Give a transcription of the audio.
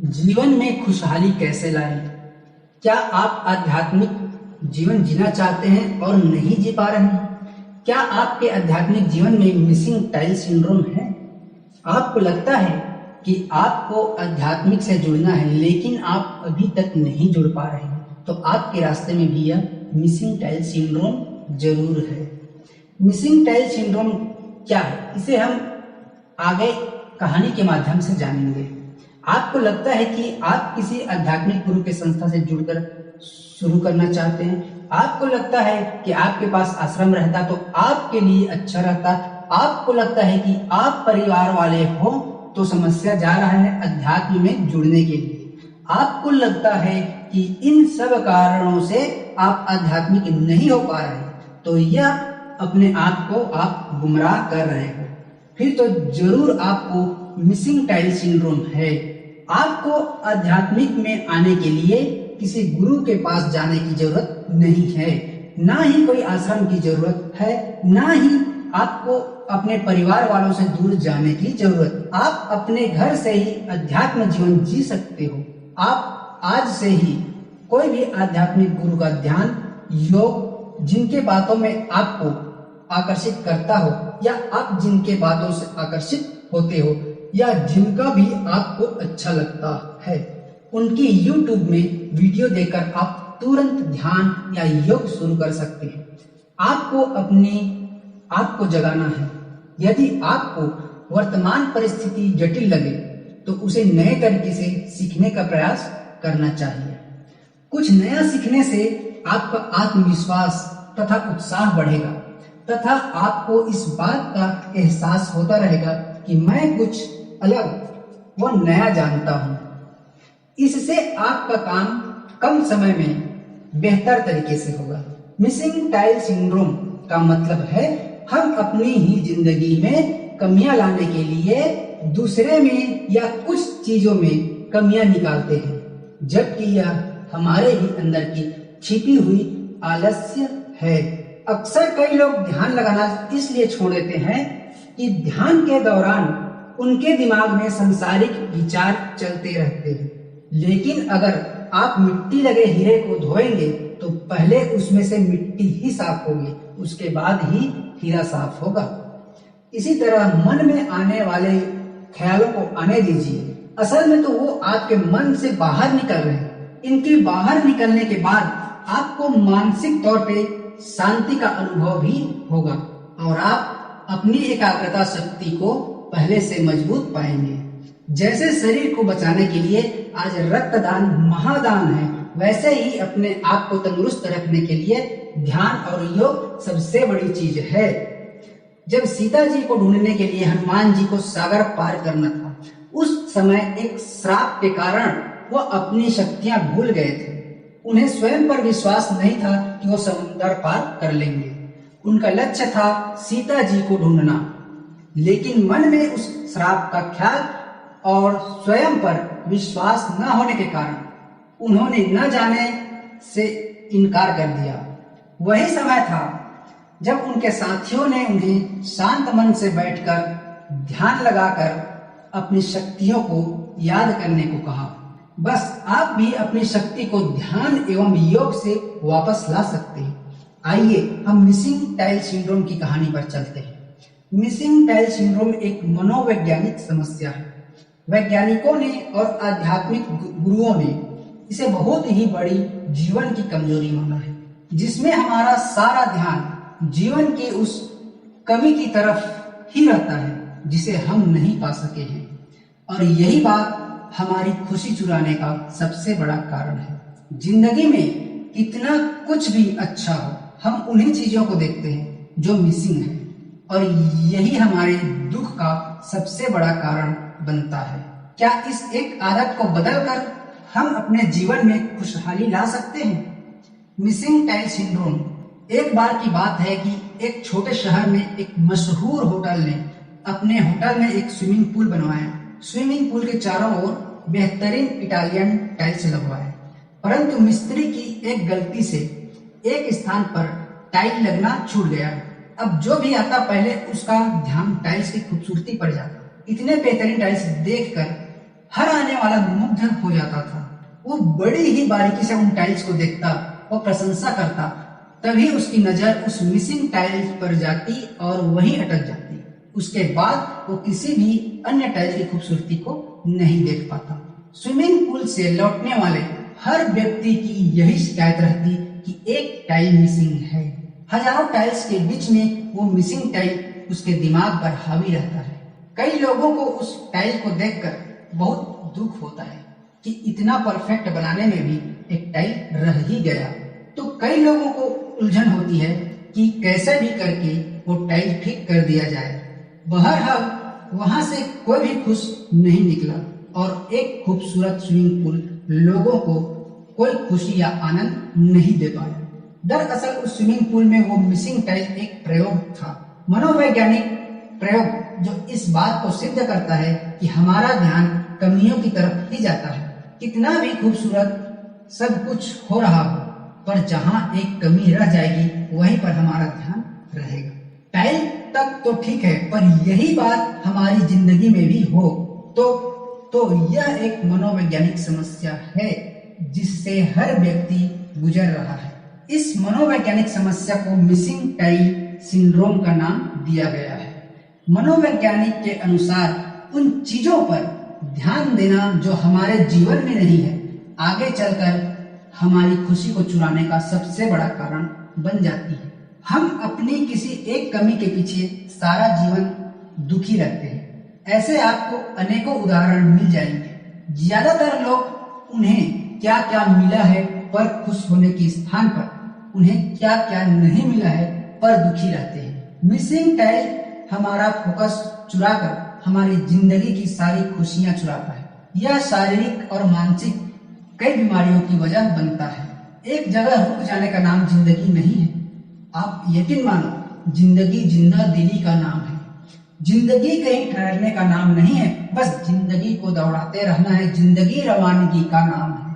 जीवन में खुशहाली कैसे लाएं? क्या आप आध्यात्मिक जीवन जीना चाहते हैं और नहीं जी पा रहे हैं? क्या आपके आध्यात्मिक जीवन में मिसिंग टाइल सिंड्रोम है? आपको लगता है कि आपको आध्यात्मिक से जुड़ना है, लेकिन आप अभी तक नहीं जुड़ पा रहे हैं, तो आपके रास्ते में भी यह मिसिंग टाइल सिंड्रोम जरूर है। मिसिंग टाइल सिंड्रोम क्या है, इसे हम आगे कहानी के माध्यम से जानेंगे। आपको लगता है कि आप किसी आध्यात्मिक गुरु के संस्था से जुड़कर शुरू करना चाहते हैं। आपको लगता है कि आपके पास आश्रम रहता तो आपके लिए अच्छा रहता। आपको लगता है कि आप परिवार वाले हो तो समस्या जा रहा है अध्यात्म में जुड़ने के लिए। आपको लगता है कि इन सब कारणों से आप आध्यात्मिक नहीं हो पा रहे, तो यह अपने आप को आप गुमराह कर रहे हो, फिर तो जरूर आपको मिसिंग टाइल सिंड्रोम है। आपको आध्यात्मिक में आने के लिए किसी गुरु के पास जाने की जरूरत नहीं है, ना ही कोई आश्रम की जरूरत है, ना ही आपको अपने परिवार वालों से दूर जाने की जरूरत। आप अपने घर से ही अध्यात्म जीवन जी सकते हो। आप आज से ही कोई भी आध्यात्मिक गुरु का ध्यान, योग, जिनके बातों में आपको आकर्षित करता हो या आप जिनके बातों से आकर्षित होते हो या जिनका भी आपको अच्छा लगता है, उनकी YouTube में वीडियो देखकर आप तुरंत ध्यान या योग शुरू कर सकते हैं। आपको अपने आप को जगाना है। यदि आपको वर्तमान परिस्थिति जटिल लगे तो उसे नए तरीके से सीखने का प्रयास करना चाहिए। कुछ नया सीखने से आपका आत्मविश्वास तथा उत्साह बढ़ेगा तथा आपको इस बात का एहसास होता रहेगा कि मैं कुछ अलग व नया जानता हूं। इससे आपका काम कम समय में बेहतर तरीके से होगा। मिसिंग टाइल सिंड्रोम का मतलब है हम अपनी ही जिंदगी में कमियां लाने के लिए दूसरे में या कुछ चीजों में कमियां निकालते हैं, जबकि यह हमारे ही अंदर की छिपी हुई आलस्य है। अक्सर कई लोग ध्यान लगाना इसलिए छोड़ देते हैं कि ध्यान के दौरान उनके दिमाग में सांसारिक विचार चलते रहते हैं, लेकिन अगर आप मिट्टी लगे हीरे को धोएंगे तो पहले उसमें से मिट्टी ही साफ होगी, उसके बाद ही हीरा साफ होगा। इसी तरह मन में आने वाले ख्यालों को आने दीजिए। असल में तो वो आपके मन से बाहर निकल रहे हैं। इनके बाहर निकलने के बाद आपको मानसिक तौर पे शांति का अनुभव भी होगा और आप अपनी एकाग्रता शक्ति को पहले से मजबूत पाएंगे। जैसे शरीर को बचाने के लिए आज रक्तदान महादान है, वैसे ही अपने आप को तंदुरुस्त रखने के लिए ध्यान और योग सबसे बड़ी चीज है। जब सीता जी को ढूंढने के लिए हनुमान जी को सागर पार करना था, उस समय एक श्राप के कारण वो अपनी शक्तियां भूल गए थे। उन्हें स्वयं पर विश्वास नहीं था कि वो समुद्र पार कर लेंगे। उनका लक्ष्य था सीता जी को ढूंढना, लेकिन मन में उस श्राप का ख्याल और स्वयं पर विश्वास न होने के कारण उन्होंने न जाने से इनकार कर दिया। वही समय था जब उनके साथियों ने उन्हें शांत मन से बैठकर ध्यान लगाकर अपनी शक्तियों को याद करने को कहा। बस आप भी अपनी शक्ति को ध्यान एवं योग से वापस ला सकते हैं। आइए हम मिसिंग टाइल सिंड्रोम की कहानी पर चलते हैं। मिसिंग टाइल सिंड्रोम एक मनोवैज्ञानिक समस्या है। वैज्ञानिकों ने और आध्यात्मिक गुरुओं ने इसे बहुत ही बड़ी जीवन की कमजोरी माना है, जिसमें हमारा सारा ध्यान जीवन की उस कमी की तरफ ही रहता है जिसे हम नहीं पा सके हैं, और यही बात हमारी खुशी चुराने का सबसे बड़ा कारण है। जिंदगी में कितना कुछ भी अच्छा हो, हम उन्हीं चीजों को देखते हैं जो मिसिंग है, और यही हमारे दुख का सबसे बड़ा कारण बनता है। क्या इस एक आदत को बदलकर हम अपने जीवन में खुशहाली ला सकते हैं? मिसिंग टाइल सिंड्रोम एक बार की बात है कि एक छोटे शहर में एक मशहूर होटल ने अपने होटल में एक स्विमिंग पूल बनवाया। स्विमिंग पूल के चारों ओर बेहतरीन इटालियन टाइल्स लगवाए, परंतु मिस्त्री की एक गलती से एक स्थान पर टाइल लगना छूट गया। अब जो भी आता पहले उसका ध्यान टाइल्स की खूबसूरती पर जाता। इतने बेहतरीन टाइल्स देखकर हर आने वाला मुग्ध हो जाता था। वो बड़ी ही बारीकी से उन टाइल्स को देखता और प्रशंसा करता, तभी उसकी नजर उस मिसिंग टाइल्स पर जाती और वहीं अटक जाती। उसके बाद वो किसी भी अन्य टाइल्स की खूबसूरती को नहीं देख पाता। स्विमिंग पूल से लौटने वाले हर व्यक्ति की यही शिकायत रहती कि एक टाइल मिसिंग है। हजारों टाइल्स के बीच में वो मिसिंग टाइल उसके दिमाग पर हावी रहता है। कई लोगों को उस टाइल को देखकर बहुत दुख होता है कि इतना परफेक्ट बनाने में भी एक टाइल रह ही गया। तो कई लोगों को उलझन होती है कि कैसे भी करके वो टाइल ठीक कर दिया जाए। बहरहाल वहां से कोई भी खुश नहीं निकला और एक खूबसूरत स्विमिंग पूल लोगों को कोई खुशी या आनंद नहीं दे पाया। दरअसल उस स्विमिंग पूल में वो मिसिंग टाइल एक प्रयोग था, मनोवैज्ञानिक प्रयोग, जो इस बात को सिद्ध करता है कि हमारा ध्यान कमियों की तरफ ही जाता है। कितना भी खूबसूरत सब कुछ हो रहा हो, पर जहां एक कमी रह जाएगी वहीं पर हमारा ध्यान रहेगा। टाइल तक तो ठीक है, पर यही बात हमारी जिंदगी में भी हो तो यह एक मनोवैज्ञानिक समस्या है जिससे हर व्यक्ति गुजर रहा है। इस मनोवैज्ञानिक समस्या को मिसिंग टाइल सिंड्रोम का नाम दिया गया है। मनोवैज्ञानिक के अनुसार उन चीजों पर ध्यान देना जो हमारे जीवन में नहीं है, आगे चलकर हमारी खुशी को चुराने का सबसे बड़ा कारण बन जाती है। हम अपनी किसी एक कमी के पीछे सारा जीवन दुखी रहते हैं। ऐसे आपको अनेकों उदाहरण मिल जाएंगे। ज्यादातर लोग उन्हें क्या क्या मिला है पर खुश होने के स्थान पर उन्हें क्या क्या नहीं मिला है पर दुखी रहते हैं। मिसिंग टाइल हमारा फोकस चुराकर हमारी जिंदगी की सारी खुशियां चुराता है। यह शारीरिक और मानसिक कई बीमारियों की वजह बनता है। एक जगह रुक जाने का नाम जिंदगी नहीं है। आप यकीन मानो, जिंदगी जिंदा दिली का नाम है। जिंदगी कहीं ठहरने का नाम नहीं है, बस जिंदगी को दौड़ाते रहना है। जिंदगी रवानगी का नाम है।